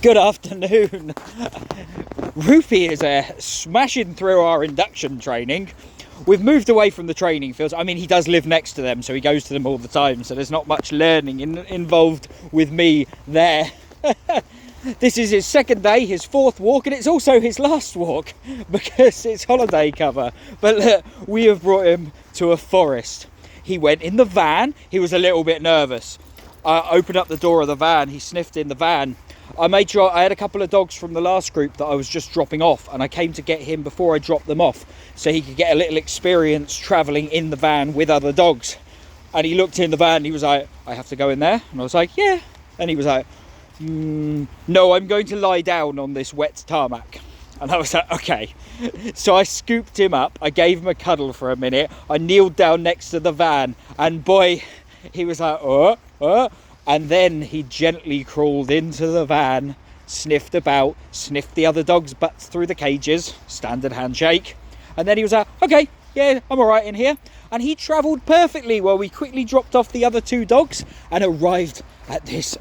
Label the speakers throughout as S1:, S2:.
S1: Good afternoon. Rupee is smashing through our induction training. We've moved away from the training fields. I mean, he does live next to them, so he goes to them all the time, so there's not much learning involved with me there. This is his second day, his fourth walk, and it's also his last walk because it's holiday cover. But look, we have brought him to a forest. He went in the van. He was a little bit nervous. I opened up the door of the van. He sniffed in the van. I made sure I had a couple of dogs from the last group that I was just dropping off, and I came to get him before I dropped them off so he could get a little experience travelling in the van with other dogs. And he looked in the van and he was like, I have to go in there? And I was like, yeah. And he was like, no, I'm going to lie down on this wet tarmac. And I was like, okay. So I scooped him up, I gave him a cuddle for a minute, I kneeled down next to the van, and boy, he was like, and then he gently crawled into the van, sniffed about, sniffed the other dogs' butts through the cages, standard handshake, and then he was like, okay, yeah, I'm all right in here. And he travelled perfectly while we quickly dropped off the other two dogs and arrived at this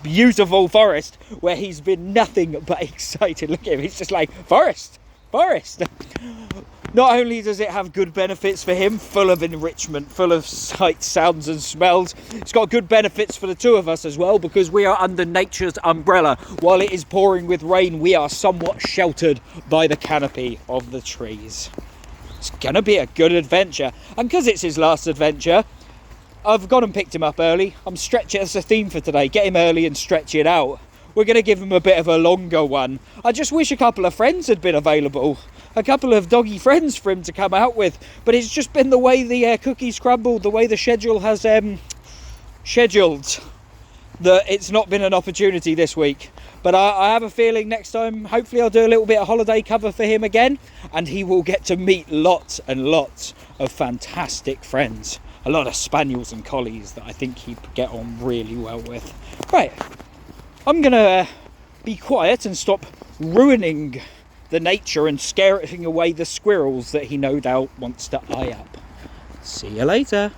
S1: beautiful forest where he's been nothing but excited. Look at him, he's just like, forest. Not only does it have good benefits for him, full of enrichment, full of sights, sounds and smells, it's got good benefits for the two of us as well, because we are under nature's umbrella. While it is pouring with rain, we are somewhat sheltered by the canopy of the trees. It's gonna be a good adventure, and because it's his last adventure, I've gone and picked him up early. I'm stretching, that's the theme for today, get him early and stretch it out. We're going to give him a bit of a longer one. I just wish a couple of friends had been available. A couple of doggy friends for him to come out with. But it's just been the way the cookies crumbled, the way the schedule has scheduled, that it's not been an opportunity this week. But I have a feeling next time, hopefully I'll do a little bit of holiday cover for him again. And he will get to meet lots and lots of fantastic friends. A lot of spaniels and collies that I think he'd get on really well with. Right. I'm going to be quiet and stop ruining the nature and scaring away the squirrels that he no doubt wants to eye up. See you later.